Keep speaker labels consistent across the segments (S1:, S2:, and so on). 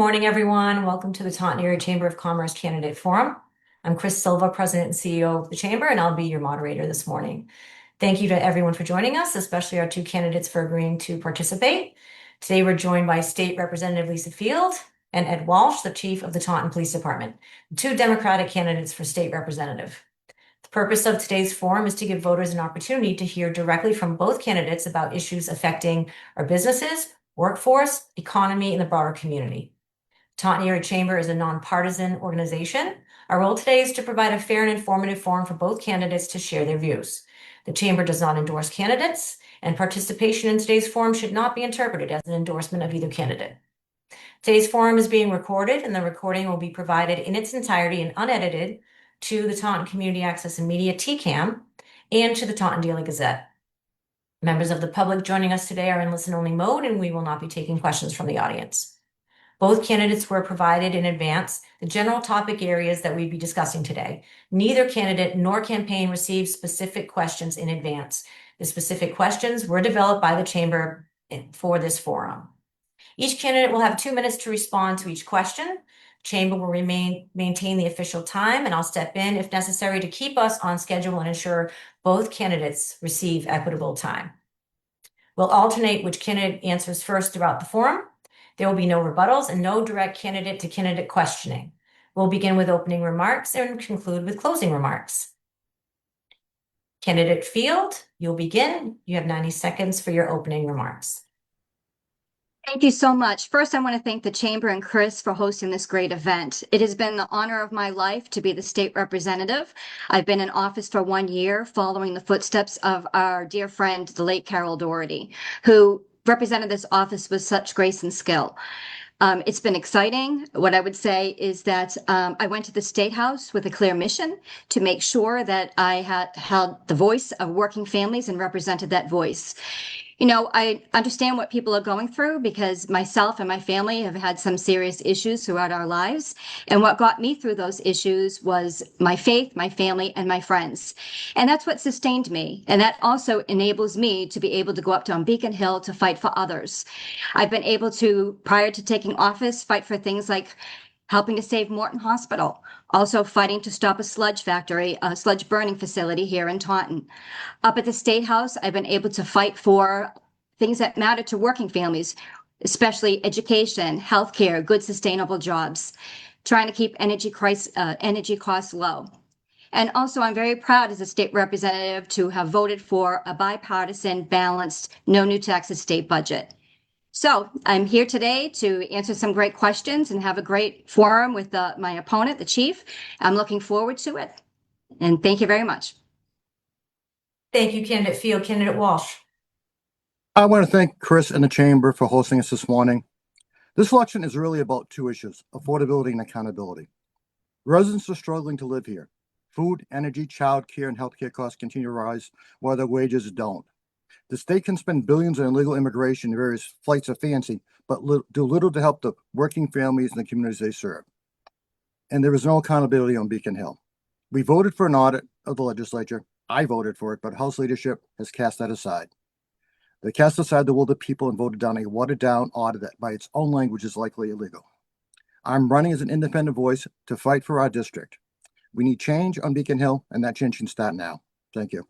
S1: morning, everyone. Welcome to the Taunton Area Chamber of Commerce Candidate Forum. I'm Chris Silva, President and CEO of the Chamber, and I'll be your moderator this morning. Thank you to everyone for joining us, especially our two candidates for agreeing to participate. Today, we're joined by State Representative Lisa Field and Ed Walsh, the Chief of the Taunton Police Department, two Democratic candidates for State Representative. The purpose of today's forum is to give voters an opportunity to hear directly from both candidates about issues affecting our businesses, workforce, economy, and the broader community. Taunton Area Chamber is a nonpartisan organization. Our role today is to provide a fair and informative forum for both candidates to share their views. The Chamber does not endorse candidates, and participation in today's forum should not be interpreted as an endorsement of either candidate. Today's forum is being recorded, and the recording will be provided in its entirety and unedited to the Taunton Community Access and Media TCAM and to the Taunton Daily Gazette. Members of the public joining us today are in listen-only mode, and we will not be taking questions from the audience. Both candidates were provided in advance the general topic areas that we'd be discussing today. Neither candidate nor campaign received specific questions in advance. The specific questions were developed by the Chamber for this forum. Each candidate will have 2 minutes to respond to each question. Chamber will maintain the official time, and I'll step in if necessary to keep us on schedule and ensure both candidates receive equitable time. We'll alternate which candidate answers first throughout the forum. There will be no rebuttals and no direct candidate-to-candidate questioning. We'll begin with opening remarks and conclude with closing remarks. Candidate Field, you'll begin. You have 90 seconds for your opening remarks.
S2: Thank you so much. First, I want to thank the Chamber and Chris for hosting this great event. It has been the honor of my life to be the state representative. I've been in office for 1 year, following the footsteps of our dear friend, the late Carol Doherty, who represented this office with such grace and skill. It's been exciting. What I would say is that I went to the State House with a clear mission to make sure that I had held the voice of working families and represented that voice. You know, I understand what people are going through because myself and my family have had some serious issues throughout our lives. And what got me through those issues was my faith, my family, and my friends. And that's what sustained me. And that also enables me to be able to go up to on Beacon Hill to fight for others. I've been able to, prior to taking office, fight for things like helping to save Morton Hospital, also fighting to stop a sludge factory, a sludge burning facility here in Taunton. Up at the State House, I've been able to fight for things that matter to working families, especially education, healthcare, good sustainable jobs, trying to keep energy costs low. And also, I'm very proud as a state representative to have voted for a bipartisan, balanced, no new taxes state budget. So I'm here today to answer some great questions and have a great forum with my opponent, the chief. I'm looking forward to it. And thank you very much.
S1: Thank you, Candidate Field. Candidate Walsh.
S3: I want to thank Chris and the Chamber for hosting us this morning. This election is really about two issues: affordability and accountability. Residents are struggling to live here. Food, energy, child care, and healthcare costs continue to rise while their wages don't. The state can spend billions on illegal immigration and various flights of fancy, but do little to help the working families and the communities they serve. And there is no accountability on Beacon Hill. We voted for an audit of the legislature. I voted for it, but House leadership has cast that aside. They cast aside the will of the people and voted down a watered-down audit that, by its own language, is likely illegal. I'm running as an independent voice to fight for our district. We need change on Beacon Hill, and that change can start now. Thank you.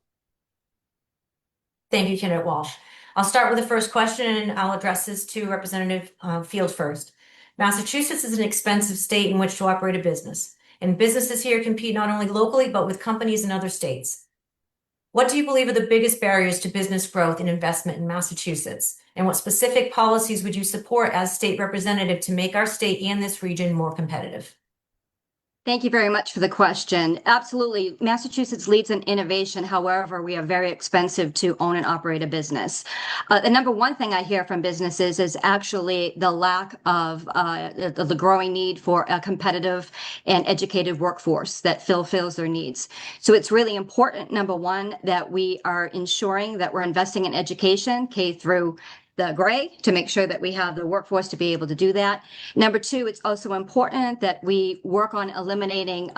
S1: Thank you, Candidate Walsh. I'll start with the first question, and I'll address this to Representative Field first. Massachusetts is an expensive state in which to operate a business, and businesses here compete not only locally, but with companies in other states. What do you believe are the biggest barriers to business growth and investment in Massachusetts? And what specific policies would you support as state representative to make our state and this region more competitive?
S2: Thank you very much for the question. Absolutely. Massachusetts leads in innovation. However, we are very expensive to own and operate a business. The number one thing I hear from businesses is actually the lack of the growing need for a competitive and educated workforce that fulfills their needs. So it's really important, number one, that we are ensuring that we're investing in education, K through the gray, to make sure that we have the workforce to be able to do that. Number two, it's also important that we work on eliminating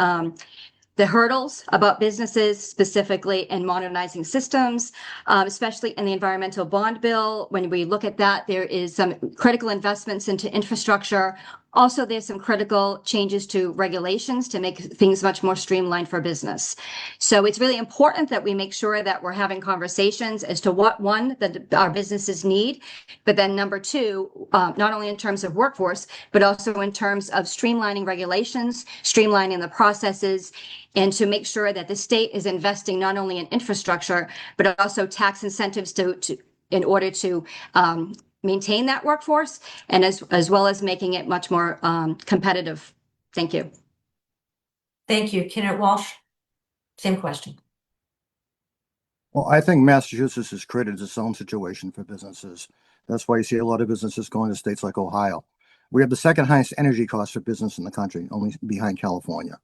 S2: the hurdles about businesses, specifically in modernizing systems, especially in the environmental bond bill. When we look at that, there is some critical investments into infrastructure Also, there's some critical changes to regulations to make things much more streamlined for business. So it's really important that we make sure that we're having conversations as to what, one, that our businesses need, but then number two, not only in terms of workforce, but also in terms of streamlining regulations, streamlining the processes, and to make sure that the state is investing not only in infrastructure, but also tax incentives in order to maintain that workforce, and as well as making it much more competitive. Thank you.
S1: Thank you. Candidate Walsh, same question.
S3: Well, I think Massachusetts has created its own situation for businesses. That's why you see a lot of businesses going to states like Ohio. We have the second highest energy cost for business in the country, only behind California.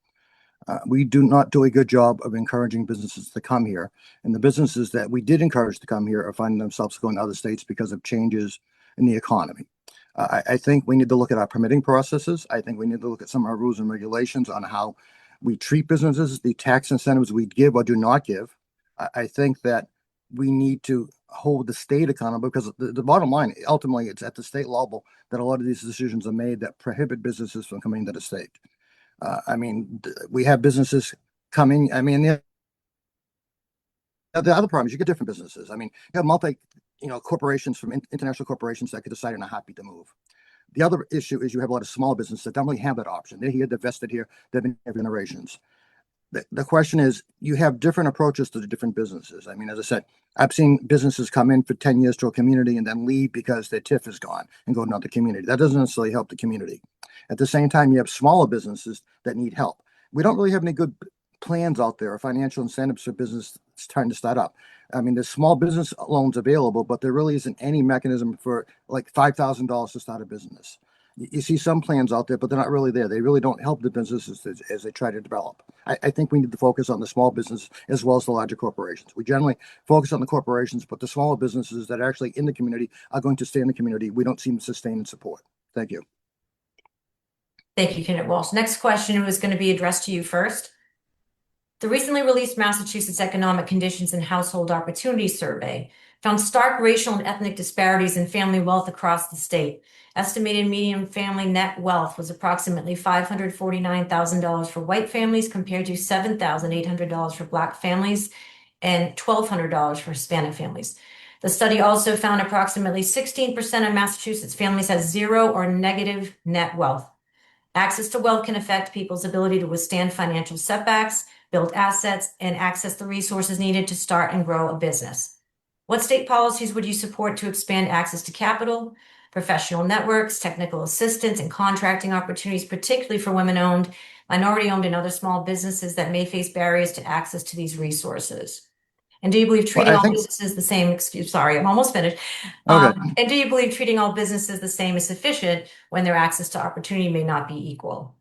S3: We do not do a good job of encouraging businesses to come here. And the businesses that we did encourage to come here are finding themselves going to other states because of changes in the economy. I think we need to look at our permitting processes. I think we need to look at some of our rules and regulations on how we treat businesses, the tax incentives we give or do not give. I think that we need to hold the state accountable, because the bottom line, ultimately, it's at the state level that a lot of these decisions are made that prohibit businesses from coming to the state. We have businesses coming. The other problem is you get different businesses. You have corporations from international corporations that could decide in a heartbeat to move. The other issue is you have a lot of small businesses that don't really have that option. They're here, they're vested here, they've been here for generations. The question is, you have different approaches to the different businesses. As I said, I've seen businesses come in for 10 years to a community and then leave because their TIF is gone and go to another community. That doesn't necessarily help the community. At the same time, you have smaller businesses that need help. We don't really have any good plans out there or financial incentives for business trying to start up. There's small business loans available, but there really isn't any mechanism for like $5,000 to start a business. You see some plans out there, but they're not really there. They really don't help the businesses as they try to develop. I think we need to focus on the small business as well as the larger corporations. We generally focus on the corporations, but the smaller businesses that are actually in the community are going to stay in the community. We don't seem to sustain and support. Thank you.
S1: Thank you, Candidate Walsh. Next question was going to be addressed to you first. The recently released Massachusetts Economic Conditions and Household Opportunity Survey found stark racial and ethnic disparities in family wealth across the state. Estimated median family net wealth was approximately $549,000 for white families compared to $7,800 for Black families and $1,200 for Hispanic families. The study also found approximately 16% of Massachusetts families have zero or negative net wealth. Access to wealth can affect people's ability to withstand financial setbacks, build assets, and access the resources needed to start and grow a business. What state policies would you support to expand access to capital, professional networks, technical assistance, and contracting opportunities, particularly for women-owned, minority-owned, and other small businesses that may face barriers to access to these resources? And do you believe treating all businesses the same? Sorry, I'm almost finished.
S3: Okay.
S1: And do you believe treating all businesses the same is sufficient when their access to opportunity may not be equal?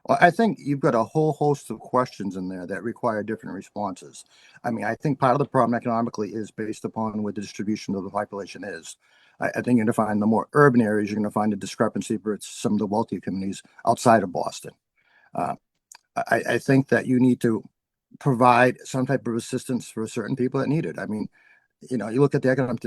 S3: Well, I think you've got a whole host of questions in there that require different responses. I think part of the problem economically is based upon what the distribution of the population is. I think you're going to find the more urban areas, you're going to find a discrepancy for some of the wealthier communities outside of Boston. I think that you need to provide some type of assistance for certain people that need it. You look at the economic,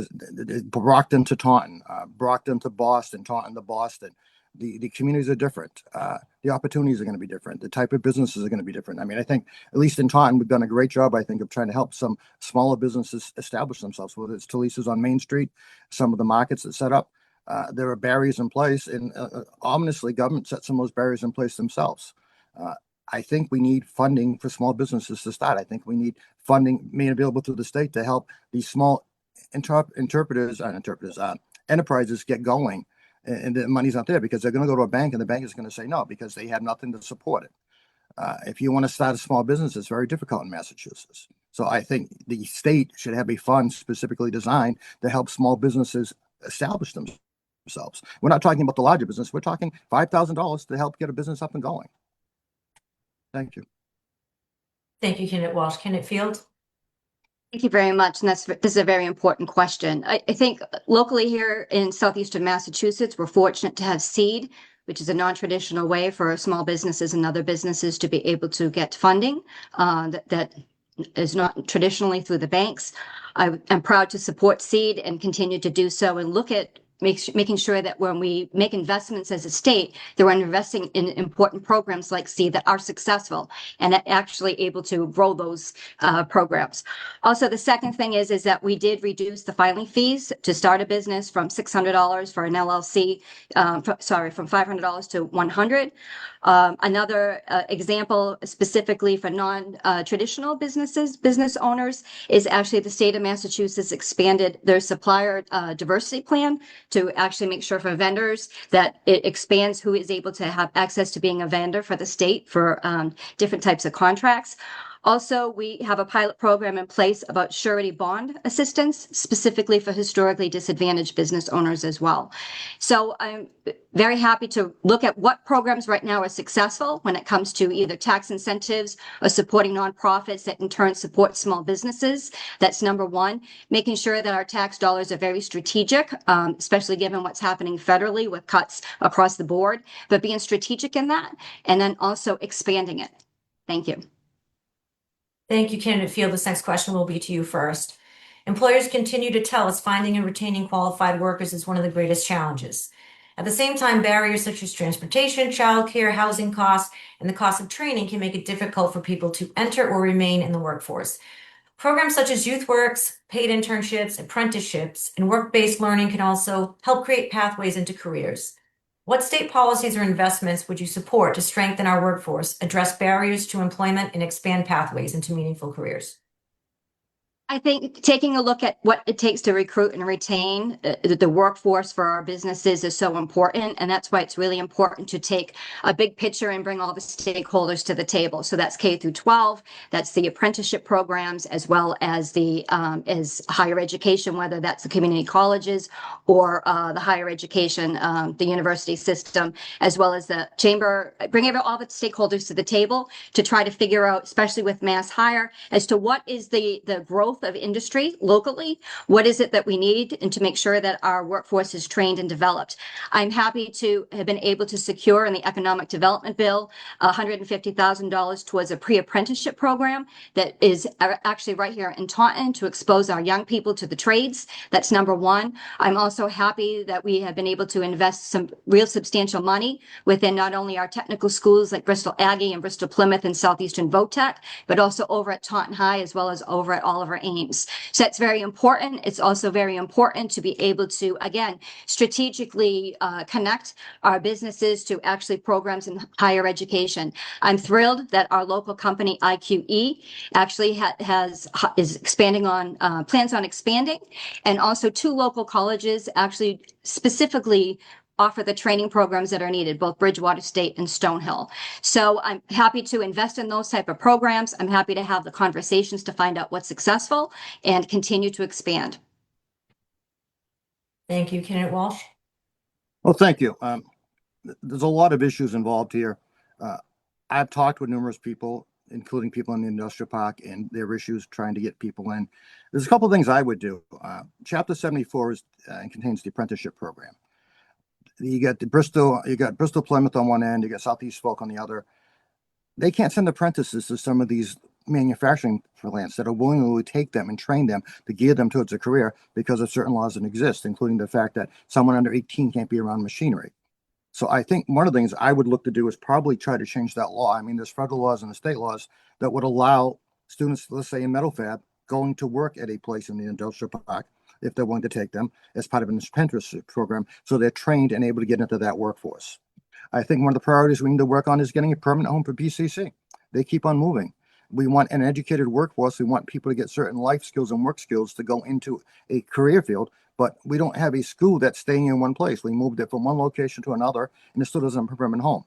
S3: Brockton to Taunton, Brockton to Boston, Taunton to Boston. The communities are different. The opportunities are going to be different. The type of businesses are going to be different. I think at least in Taunton, we've done a great job, I think, of trying to help some smaller businesses establish themselves, whether it's Talisa's on Main Street, some of the markets that set up. There are barriers in place, and ominously, government set some of those barriers in place themselves. I think we need funding for small businesses to start. I think we need funding made available to the state to help these small enterprises get going. And the money's not there because they're going to go to a bank and the bank is going to say no because they have nothing to support it. If you want to start a small business, it's very difficult in Massachusetts. So I think the state should have a fund specifically designed to help small businesses establish themselves. We're not talking about the larger business. We're talking $5,000 to help get a business up and going. Thank you.
S1: Thank you, Candidate Walsh. Candidate Field?
S2: Thank you very much. And this is a very important question. I think locally here in southeastern Massachusetts, we're fortunate to have SEED, which is a non-traditional way for small businesses and other businesses to be able to get funding that is not traditionally through the banks. I am proud to support SEED and continue to do so and look at making sure that when we make investments as a state, that we're investing in important programs like C that are successful and actually able to grow those programs. Also, the second thing is that we did reduce the filing fees to start a business from $600 for an LLC, from $500 to $100. Another example specifically for non-traditional business owners is actually the state of Massachusetts expanded their supplier diversity plan to actually make sure for vendors that it expands who is able to have access to being a vendor for the state for different types of contracts. Also, we have a pilot program in place about surety bond assistance, specifically for historically disadvantaged business owners as well. So I'm very happy to look at what programs right now are successful when it comes to either tax incentives or supporting nonprofits that in turn support small businesses. That's number one. Making sure that our tax dollars are very strategic, especially given what's happening federally with cuts across the board, but being strategic in that and then also expanding it. Thank you.
S1: Thank you, candidate Field. This next question will be to you first. Employers continue to tell us finding and retaining qualified workers is one of the greatest challenges. At the same time, barriers such as transportation, childcare, housing costs, and the cost of training can make it difficult for people to enter or remain in the workforce. Programs such as YouthWorks, paid internships, apprenticeships, and work-based learning can also help create pathways into careers. What state policies or investments would you support to strengthen our workforce, address barriers to employment, and expand pathways into meaningful careers?
S2: I think taking a look at what it takes to recruit and retain the workforce for our businesses is so important. And that's why it's really important to take a big picture and bring all the stakeholders to the table. So that's K through 12, that's the apprenticeship programs, as well as the as higher education, whether that's the community colleges or the higher education, the university system, as well as the chamber, bring all the stakeholders to the table to try to figure out, especially with mass hire, as to what is the growth of industry locally, what is it that we need, and to make sure that our workforce is trained and developed. I'm happy to have been able to secure in the economic development bill $150,000 towards a pre-apprenticeship program that is actually right here in Taunton to expose our young people to the trades. That's number one. I'm also happy that we have been able to invest some real substantial money within not only our technical schools like Bristol Aggie and Bristol Plymouth and Southeastern Votech, but also over at Taunton High as well as over at Oliver Ames. So that's very important. It's also very important to be able to, again, strategically connect our businesses to actually programs in higher education. I'm thrilled that our local company IQE actually is expanding on plans on expanding, and also 2 local colleges actually specifically offer the training programs that are needed, both Bridgewater State and Stonehill. So I'm happy to invest in those type of programs. I'm happy to have the conversations to find out what's successful and continue to expand.
S1: Thank you, candidate Walsh.
S3: Well, thank you. There's a lot of issues involved here. I've talked with numerous people, including people in the industrial park, and their issues trying to get people in. There's a couple of things I would do. Chapter 74 contains the apprenticeship program. You got Bristol Plymouth on one end, you got Southeast Folk on the other. They can't send apprentices to some of these manufacturing plants that are willing to take them and train them to gear them towards a career because of certain laws that exist, including the fact that someone under 18 can't be around machinery. So I think one of the things I would look to do is probably try to change that law. I mean, there's federal laws and the state laws that would allow students, let's say in metal fab, going to work at a place in the industrial park if they're willing to take them as part of an apprenticeship program, so they're trained and able to get into that workforce. I think one of the priorities we need to work on is getting a permanent home for BCC. They keep on moving. We want an educated workforce. We want people to get certain life skills and work skills to go into a career field, but we don't have a school that's staying in one place. We moved it from one location to another, and it still doesn't have a permanent home.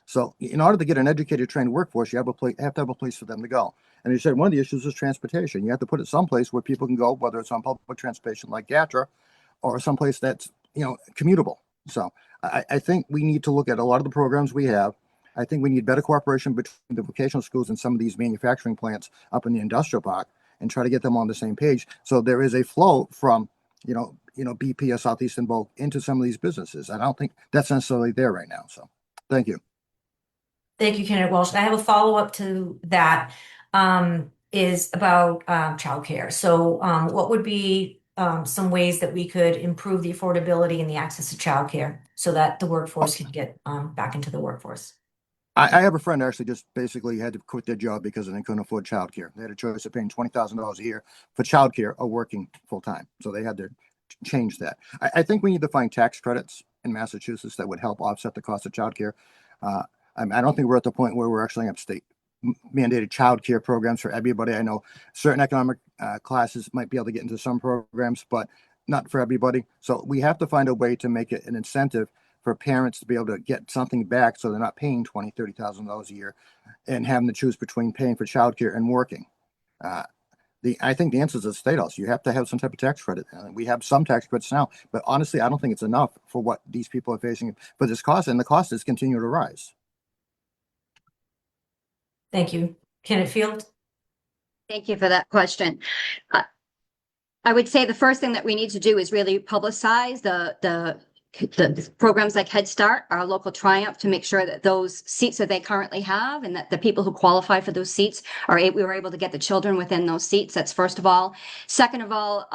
S3: So in order to get an educated, trained workforce, you have to have a place for them to go. And you said one of the issues is transportation. You have to put it someplace where people can go, whether it's on public transportation like GATRA or someplace that's, commutable. So I think we need to look at a lot of the programs we have. I think we need better cooperation between the vocational schools and some of these manufacturing plants up in the industrial park and try to get them on the same page. So there is a flow from, BP or Southeastern Voc into some of these businesses. I don't think that's necessarily there right now. So thank you.
S1: Thank you, candidate Walsh. I have a follow-up to that is about childcare. So what would be some ways that we could improve the affordability and the access to childcare so that the workforce can get back into the workforce.
S3: I have a friend actually just basically had to quit their job because they couldn't afford childcare. They had a choice of paying $20,000 a year for childcare or working full time. So they had to change that. I think we need to find tax credits in Massachusetts that would help offset the cost of childcare. I don't think we're at the point where we're actually have state mandated childcare programs for everybody. I know certain economic classes might be able to get into some programs, but not for everybody. So we have to find a way to make it an incentive for parents to be able to get something back so they're not paying $20,000, $30,000 a year and having to choose between paying for childcare and working. I think the answer is the state house. You have to have some type of tax credit. We have some tax credits now, but honestly, I don't think it's enough for what these people are facing for this cost, and the cost is continuing to rise.
S1: Thank you. Kenneth Field?
S2: Thank you for that question. I would say the first thing that we need to do is really publicize the programs like Head Start, our local triumph, to make sure that those seats that they currently have and that the people who qualify for those seats we were able to get the children within those seats. That's first of all. Second of all,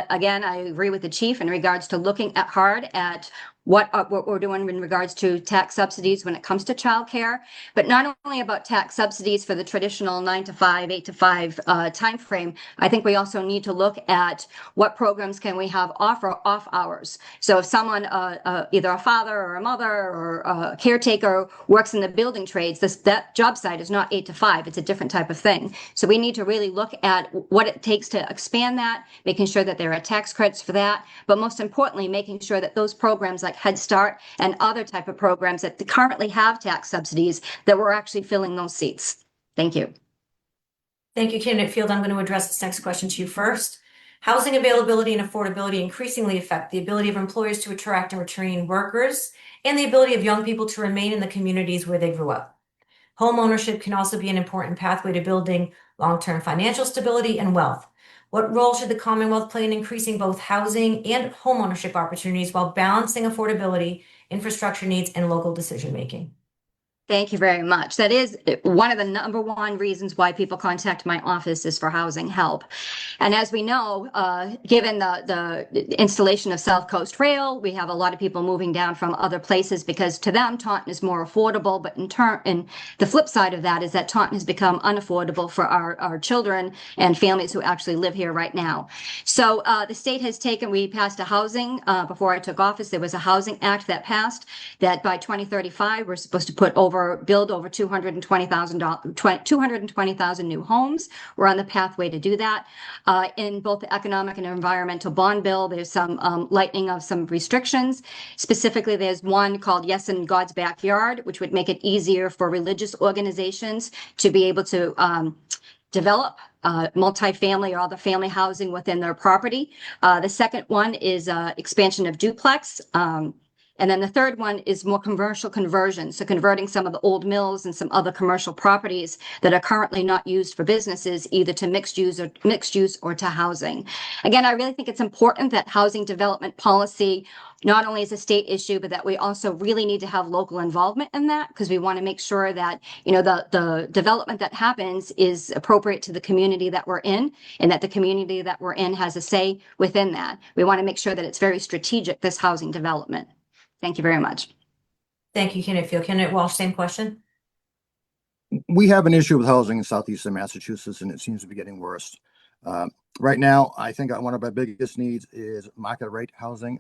S2: again, I agree with the chief in regards to looking hard at what we're doing in regards to tax subsidies when it comes to childcare, but not only about tax subsidies for the traditional 9 to 5, 8 to 5 time frame. I think we also need to look at what programs can we have off hours. So if someone, either a father or a mother or a caretaker, works in the building trades, that job site is not 8 to 5. It's a different type of thing. So we need to really look at what it takes to expand that, making sure that there are tax credits for that, but most importantly, making sure that those programs like Head Start and other type of programs that currently have tax subsidies, that we're actually filling those seats. Thank you.
S1: Thank you, Candidate Field. I'm going to address this next question to you first. Housing availability and affordability increasingly affect the ability of employers to attract and retain workers and the ability of young people to remain in the communities where they grew up. Home ownership can also be an important pathway to building long-term financial stability and wealth. What role should the Commonwealth play in increasing both housing and homeownership opportunities while balancing affordability, infrastructure needs, and local decision-making?
S2: Thank you very much. That is one of the number one reasons why people contact my office is for housing help. And as we know, given the installation of South Coast Rail, we have a lot of people moving down from other places because to them, Taunton is more affordable. But in the flip side of that is that Taunton has become unaffordable for our children and families who actually live here right now. So the state has we passed a housing, before I took office, there was a housing act that passed that by 2035, we're supposed to build over 220,000 new homes. We're on the pathway to do that. In both the economic and environmental bond bill, there's some lightening of some restrictions. Specifically, there's one called Yes in God's Backyard, which would make it easier for religious organizations to be able to develop multifamily or other family housing within their property. The second one is expansion of duplex. And then the third one is more commercial conversion. So converting some of the old mills and some other commercial properties that are currently not used for businesses, either to mixed use or to housing. Again, I really think it's important that housing development policy not only is a state issue, but that we also really need to have local involvement in that, because we want to make sure that, the development that happens is appropriate to the community that we're in, and that the community that we're in has a say within that. We want to make sure that it's very strategic, this housing development. Thank you very much.
S1: Thank you, Candidate Field. Candidate Walsh, same question.
S3: We have an issue with housing in southeastern Massachusetts, and it seems to be getting worse. Right now, I think one of our biggest needs is market rate housing.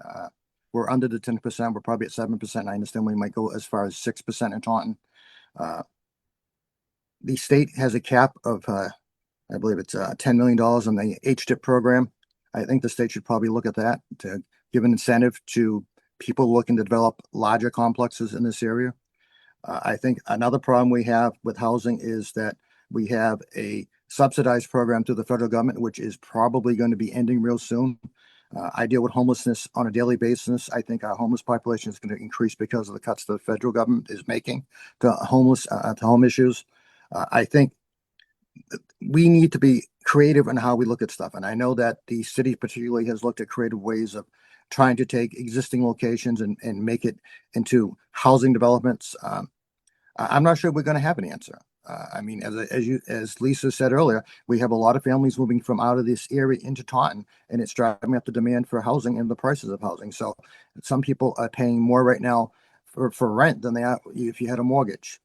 S3: We're under the 10%. We're probably at 7%. I understand we might go as far as 6% in Taunton. The state has a cap of, I believe it's $10 million on the HDIP program. I think the state should probably look at that to give an incentive to people looking to develop larger complexes in this area. I think another problem we have with housing is that we have a subsidized program through the federal government, which is probably going to be ending real soon. I deal with homelessness on a daily basis. I think our homeless population is going to increase because of the cuts the federal government is making to home issues. I think we need to be creative in how we look at stuff. And I know that the city particularly has looked at creative ways of trying to take existing locations and make it into housing developments. I'm not sure we're going to have an answer. I mean, as Lisa said earlier, we have a lot of families moving from out of this area into Taunton, and it's driving up the demand for housing and the prices of housing. So some people are paying more right now for rent than they are if you had a mortgage.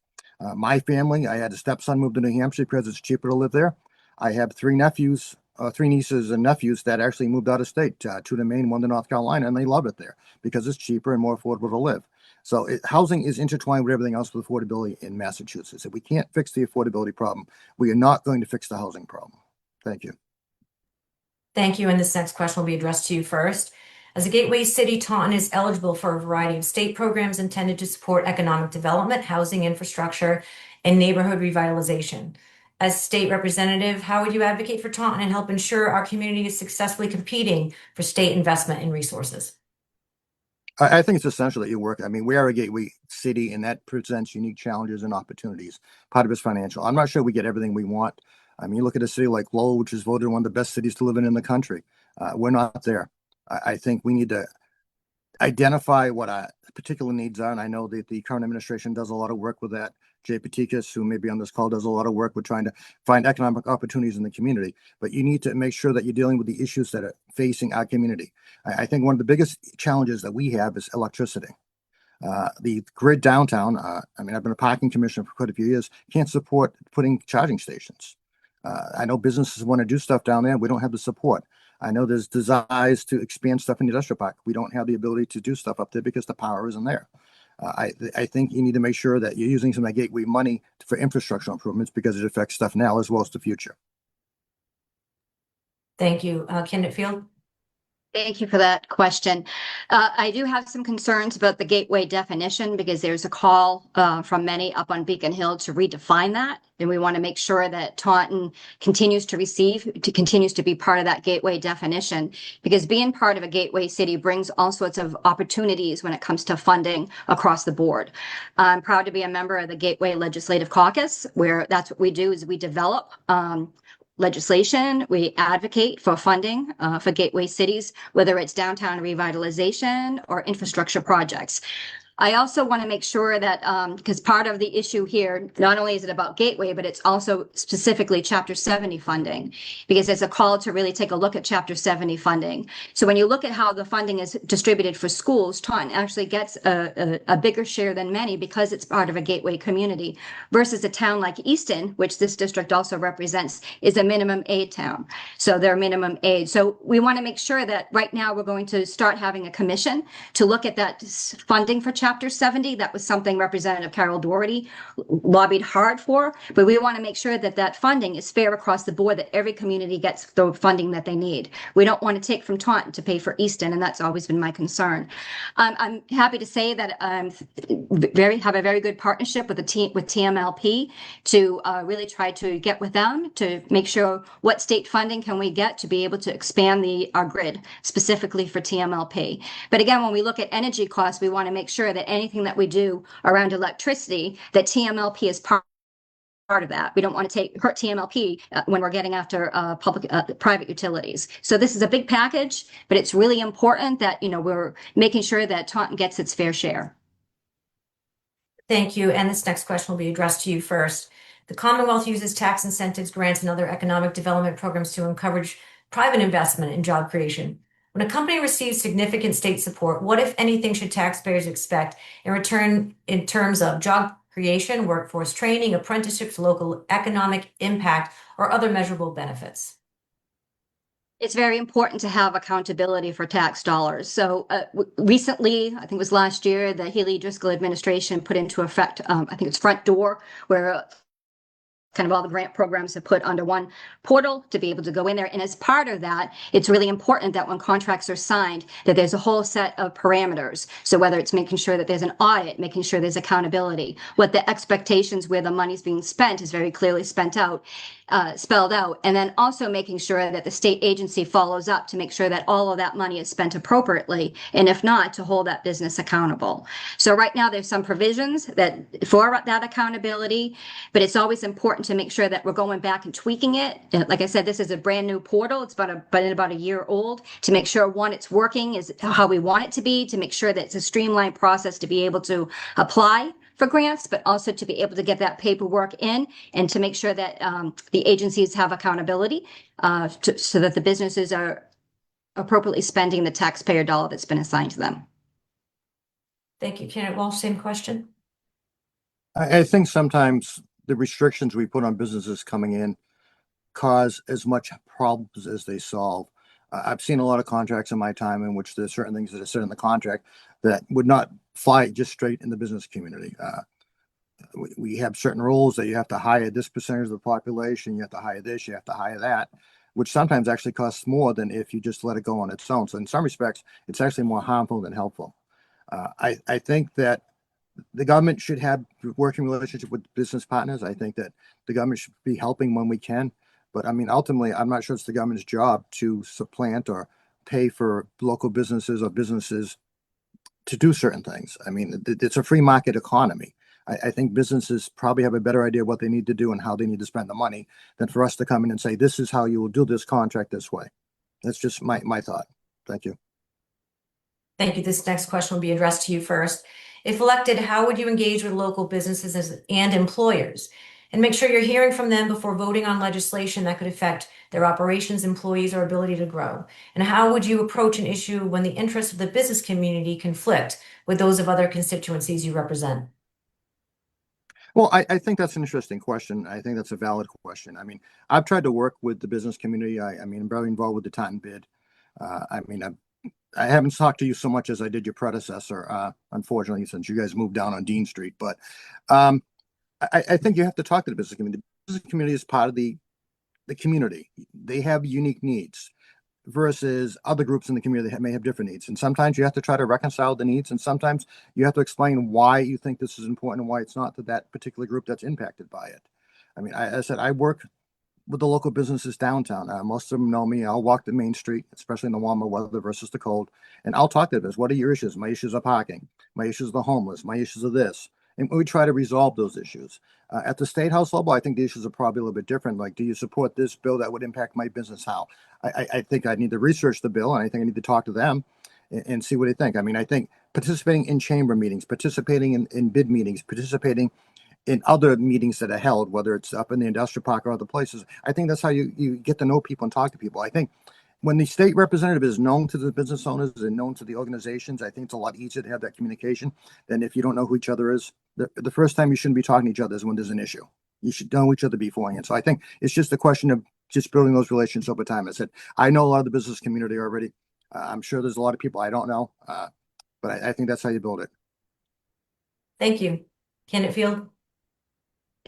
S3: My family, I had a stepson moved to New Hampshire because it's cheaper to live there. I have three nieces and nephews that actually moved out of state, two to Maine, one to North Carolina, and they love it there because it's cheaper and more affordable to live. So housing is intertwined with everything else with affordability in Massachusetts. If we can't fix the affordability problem, we are not going to fix the housing problem. Thank you.
S1: Thank you. And this next question will be addressed to you first. As a gateway city, Taunton is eligible for a variety of state programs intended to support economic development, housing infrastructure, and neighborhood revitalization. As state representative, how would you advocate for Taunton and help ensure our community is successfully competing for state investment and resources?
S3: I think it's essential that you work. I mean, we are a gateway city, and that presents unique challenges and opportunities. Part of it's financial. I'm not sure we get everything we want. I mean, you look at a city like Lowell, which is voted one of the best cities to live in the country. We're not there. I think we need to identify what our particular needs are. And I know that the current administration does a lot of work with that. Jay Patikas, who may be on this call, does a lot of work with trying to find economic opportunities in the community. But you need to make sure that you're dealing with the issues that are facing our community. I think one of the biggest challenges that we have is electricity. The grid downtown, I mean, I've been a parking commissioner for quite a few years, can't support putting charging stations. I know businesses want to do stuff down there. We don't have the support. I know there's desires to expand stuff in the industrial park. We don't have the ability to do stuff up there because the power isn't there. I think you need to make sure that you're using some of that gateway money for infrastructure improvements because it affects stuff now as well as the future.
S1: Thank you. Candidate Field?
S2: Thank you for that question. I do have some concerns about the gateway definition because there's a call from many up on Beacon Hill to redefine that. And we want to make sure that Taunton continues to continues to be part of that gateway definition, because being part of a gateway city brings all sorts of opportunities when it comes to funding across the board. I'm proud to be a member of the Gateway Legislative Caucus, where that's what we do is we develop legislation. We advocate for funding for gateway cities, whether it's downtown revitalization or infrastructure projects. I also want to make sure that, because part of the issue here, not only is it about Gateway, but it's also specifically Chapter 70 funding, because there's a call to really take a look at Chapter 70 funding. So when you look at how the funding is distributed for schools, Taunton actually gets a bigger share than many because it's part of a Gateway community, versus a town like Easton, which this district also represents, is a minimum aid town. So they're minimum aid. So we want to make sure that right now we're going to start having a commission to look at that funding for Chapter 70. That was something Representative Carol Doherty lobbied hard for, but we want to make sure that that funding is fair across the board, that every community gets the funding that they need. We don't want to take from Taunton to pay for Easton, and that's always been my concern. I'm happy to say that I have a very good partnership with TMLP to really try to get with them to make sure what state funding can we get to be able to expand our grid specifically for TMLP. But again, when we look at energy costs, we want to make sure that anything that we do around electricity, that TMLP is part of that. We don't want to hurt TMLP when we're getting after private utilities. So this is a big package, but it's really important that we're making sure that Taunton gets its fair share.
S1: Thank you. And this next question will be addressed to you first. The Commonwealth uses tax incentives, grants, and other economic development programs to encourage private investment and job creation. When a company receives significant state support, what, if anything, should taxpayers expect in return in terms of job creation, workforce training, apprenticeships, local economic impact, or other measurable benefits?
S2: It's very important to have accountability for tax dollars. So recently, I think it was last year, the Haley Driscoll administration put into effect, I think it's Front Door, where kind of all the grant programs are put under one portal to be able to go in there. And as part of that, it's really important that when contracts are signed, that there's a whole set of parameters. So whether it's making sure that there's an audit, making sure there's accountability, what the expectations where the money's being spent is very clearly spelled out, and then also making sure that the state agency follows up to make sure that all of that money is spent appropriately, and if not, to hold that business accountable. So right now there's some provisions for that accountability, but it's always important to make sure that we're going back and tweaking it. Like I said, this is a brand new portal. It's about a year old, to make sure, one, it's working is how we want it to be, to make sure that it's a streamlined process to be able to apply for grants, but also to be able to get that paperwork in and to make sure that the agencies have accountability so that the businesses are appropriately spending the taxpayer dollar that's been assigned to them.
S1: Thank you. Candidate Walsh, same question.
S3: I think sometimes the restrictions we put on businesses coming in cause as much problems as they solve. I've seen a lot of contracts in my time in which there's certain things that are said in the contract that would not fly just straight in the business community. We have certain rules that you have to hire this percentage of the population, you have to hire this, you have to hire that, which sometimes actually costs more than if you just let it go on its own. So in some respects, it's actually more harmful than helpful. I think that the government should have working relationship with business partners. I think that the government should be helping when we can. But I mean, ultimately, I'm not sure it's the government's job to supplant or pay for local businesses or businesses to do certain things. I mean, it's a free market economy. I think businesses probably have a better idea what they need to do and how they need to spend the money than for us to come in and say, this is how you will do this contract this way. That's just my thought. Thank you.
S1: Thank you. This next question will be addressed to you first. If elected, how would you engage with local businesses and employers and make sure you're hearing from them before voting on legislation that could affect their operations, employees, or ability to grow? And how would you approach an issue when the interests of the business community conflict with those of other constituencies you represent?
S3: Well, I think that's an interesting question. I think that's a valid question. I mean, I've tried to work with the business community. I mean, I'm very involved with the Taunton bid. I mean, I haven't talked to you so much as I did your predecessor, unfortunately, since you guys moved down on Dean Street. But I think you have to talk to the business community. The business community is part of the community. They have unique needs versus other groups in the community that may have different needs. And sometimes you have to try to reconcile the needs, and sometimes you have to explain why you think this is important and why it's not to that particular group that's impacted by it. I mean, I said I work with the local businesses downtown. Most of them know me. I'll walk the main street, especially in the warmer weather versus the cold, and I'll talk to them. What are your issues? My issues are parking. My issues are the homeless. My issues are this. And we try to resolve those issues. At the state house level, I think the issues are probably a little bit different. Like, do you support this bill that would impact my business? How? I think I need to research the bill, and I think I need to talk to them and see what they think. I mean, I think participating in chamber meetings, participating in bid meetings, participating in other meetings that are held, whether it's up in the industrial park or other places, I think that's how you get to know people and talk to people. I think when the state representative is known to the business owners and known to the organizations, I think it's a lot easier to have that communication than if you don't know who each other is. The first time you shouldn't be talking to each other is when there's an issue. You should know each other beforehand. So I think it's just a question of just building those relations over time. I said, I know a lot of the business community already. I'm sure there's a lot of people I don't know, but I think that's how you build it.
S1: Thank you. Candidate Field?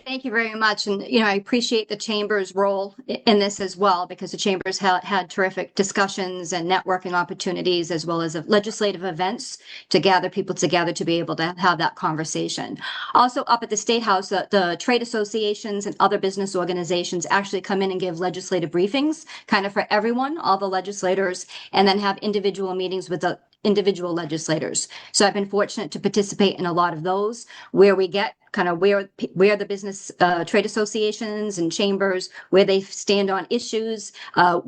S2: Thank you very much. And, I appreciate the Chamber's role in this as well, because the Chamber's had terrific discussions and networking opportunities, as well as legislative events to gather people together to be able to have that conversation. Also, up at the State House, the trade associations and other business organizations actually come in and give legislative briefings, kind of for everyone, all the legislators, and then have individual meetings with the individual legislators. So I've been fortunate to participate in a lot of those where we get kind of where the business trade associations and chambers, where they stand on issues,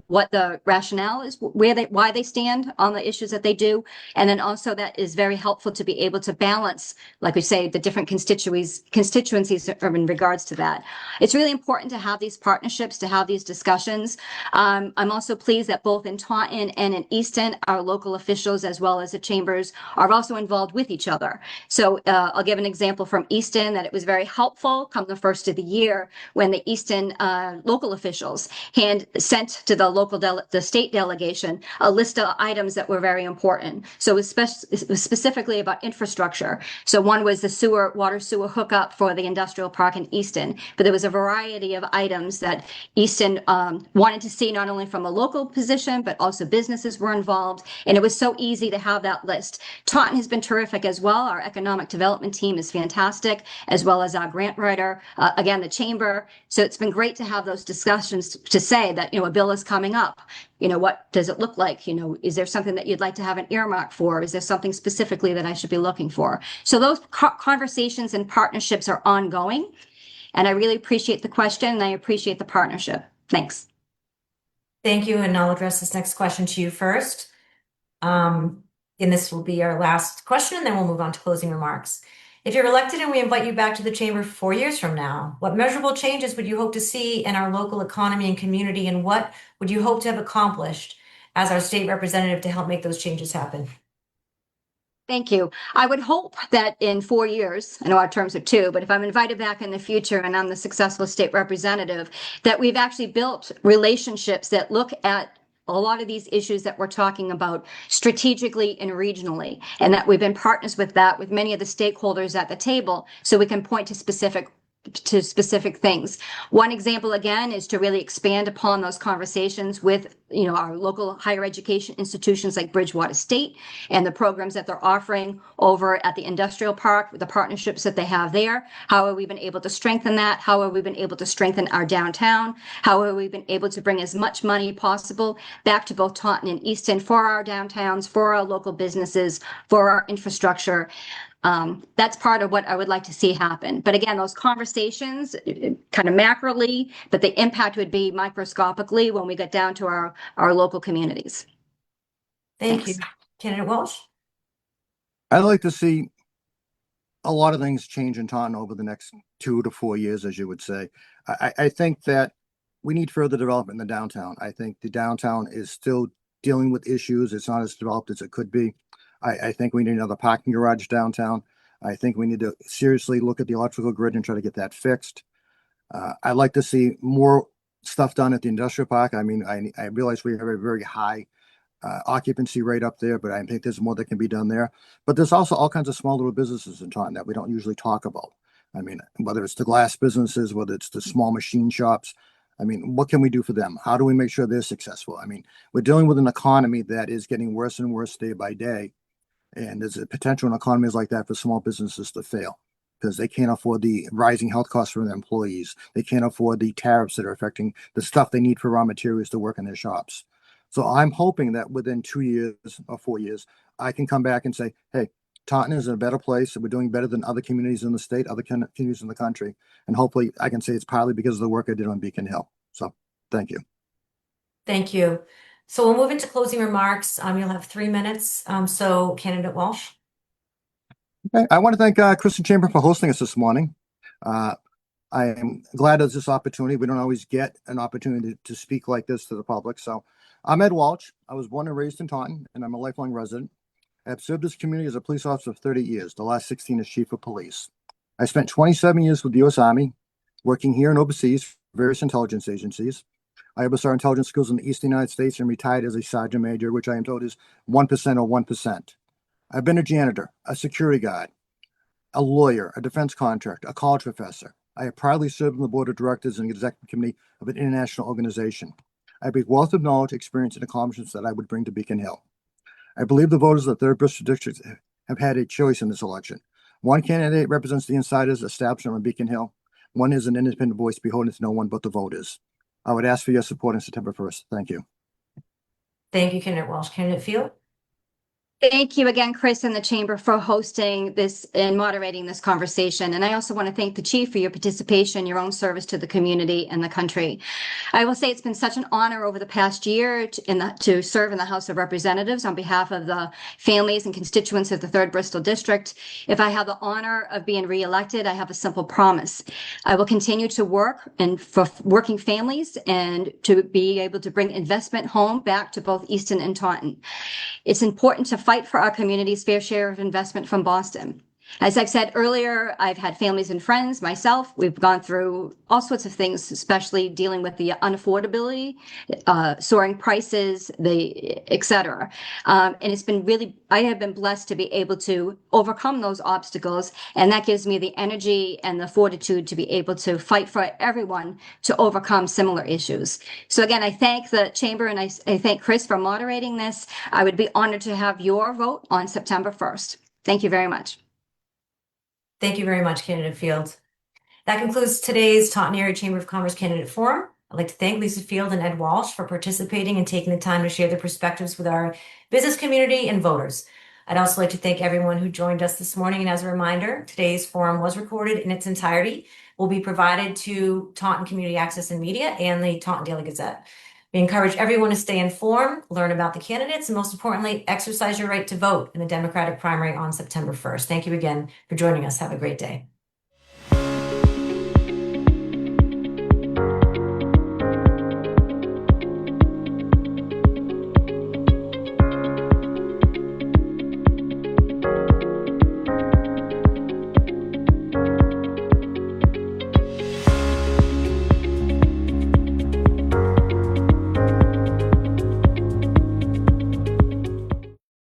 S2: what the rationale is, why they stand on the issues that they do. And then also that is very helpful to be able to balance, like we say, the different constituencies in regards to that. It's really important to have these partnerships, to have these discussions. I'm also pleased that both in Taunton and in Easton, our local officials as well as the chambers are also involved with each other. So I'll give an example from Easton that it was very helpful come the first of the year when the Easton local officials sent to the state delegation a list of items that were very important. So it was specifically about infrastructure. So one was the water sewer hookup for the industrial park in Easton, but there was a variety of items that Easton wanted to see, not only from a local position, but also businesses were involved. And it was so easy to have that list. Taunton has been terrific as well. Our economic development team is fantastic, as well as our grant writer, again, the chamber. So it's been great to have those discussions to say that, a bill is coming up. What does it look like? Is there something that you'd like to have an earmark for? Is there something specifically that I should be looking for? So those conversations and partnerships are ongoing. And I really appreciate the question, and I appreciate the partnership. Thanks.
S1: Thank you. And I'll address this next question to you first. And this will be our last question, and then we'll move on to closing remarks. If you're elected and we invite you back to the chamber 4 years from now, what measurable changes would you hope to see in our local economy and community, and what would you hope to have accomplished as our state representative to help make those changes happen?
S2: Thank you. I would hope that in 4 years, I know our terms are 2, but if I'm invited back in the future and I'm the successful state representative, that we've actually built relationships that look at a lot of these issues that we're talking about strategically and regionally, and that we've been partners with that with many of the stakeholders at the table so we can point to specific things. One example again is to really expand upon those conversations with our local higher education institutions like Bridgewater State and the programs that they're offering over at the industrial park, with the partnerships that they have there. How have we been able to strengthen that? How have we been able to strengthen our downtown? How have we been able to bring as much money possible back to both Taunton and Easton for our downtowns, for our local businesses, for our infrastructure? That's part of what I would like to see happen. But again, those conversations kind of macroly, but the impact would be microscopically when we get down to our local communities.
S1: Thank
S2: Thanks.
S1: you. Candidate Walsh?
S3: I'd like to see a lot of things change in Taunton over the next 2 to 4 years, as you would say. I think that we need further development in the downtown. I think the downtown is still dealing with issues. It's not as developed as it could be. I think we need another parking garage downtown. I think we need to seriously look at the electrical grid and try to get that fixed. I'd like to see more stuff done at the industrial park. I mean, I realize we have a very high occupancy rate up there, but I think there's more that can be done there. But there's also all kinds of small little businesses in Taunton that we don't usually talk about. I mean, whether it's the glass businesses, whether it's the small machine shops. I mean, what can we do for them? How do we make sure they're successful? I mean, we're dealing with an economy that is getting worse and worse day by day. And there's a potential in economies like that for small businesses to fail because they can't afford the rising health costs for their employees. They can't afford the tariffs that are affecting the stuff they need for raw materials to work in their shops. So I'm hoping that within 2 years or 4 years, I can come back and say, hey, Taunton is in a better place. We're doing better than other communities in the state, other communities in the country. And hopefully I can say it's partly because of the work I did on Beacon Hill. So thank you.
S1: Thank you. So we'll move into closing remarks. You'll have 3 minutes. So Candidate Walsh?
S3: Okay. I want to thank Kristen Chamber for hosting us this morning. I am glad there's this opportunity. We don't always get an opportunity to speak like this to the public. So I'm Ed Walsh. I was born and raised in Taunton, and I'm a lifelong resident. I have served this community as a police officer for 30 years, the last 16 as chief of police. I spent 27 years with the U.S. Army, working here and overseas for various intelligence agencies. I oversaw intelligence schools in the Eastern United States and retired as a sergeant major, which I am told is 1% or 1%. I've been a janitor, a security guard, a lawyer, a defense contractor, a college professor. I have proudly served on the board of directors and executive committee of an international organization. I have a wealth of knowledge, experience, and accomplishments that I would bring to Beacon Hill. I believe the voters of the 3rd Bristol District have had a choice in this election. One candidate represents the insiders establishment on Beacon Hill. One is an independent voice beholden to no one but the voters. I would ask for your support on September 1st. Thank you.
S1: Thank you, Candidate Walsh. Candidate Field?
S2: Thank you again, Chris, and the Chamber for hosting this and moderating this conversation. And I also want to thank the Chief for your participation, your own service to the community and the country. I will say it's been such an honor over the past year to serve in the House of Representatives on behalf of the families and constituents of the 3rd Bristol District. If I have the honor of being reelected, I have a simple promise. I will continue to work for working families and to be able to bring investment home back to both Easton and Taunton. It's important to fight for our community's fair share of investment from Boston. As I've said earlier, I've had families and friends myself. We've gone through all sorts of things, especially dealing with the unaffordability, soaring prices, et cetera. And it's been I have been blessed to be able to overcome those obstacles. And that gives me the energy and the fortitude to be able to fight for everyone to overcome similar issues. So again, I thank the Chamber and I thank Chris for moderating this. I would be honored to have your vote on September 1st. Thank you very much.
S1: Thank you very much, Candidate Field. That concludes today's Taunton Area Chamber of Commerce Candidate Forum. I'd like to thank Lisa Field and Ed Walsh for participating and taking the time to share their perspectives with our business community and voters. I'd also like to thank everyone who joined us this morning. And as a reminder, today's forum was recorded in its entirety, will be provided to Taunton Community Access and Media and the Taunton Daily Gazette. We encourage everyone to stay informed, learn about the candidates, and most importantly, exercise your right to vote in the Democratic primary on September 1st. Thank you again for joining us. Have a great day.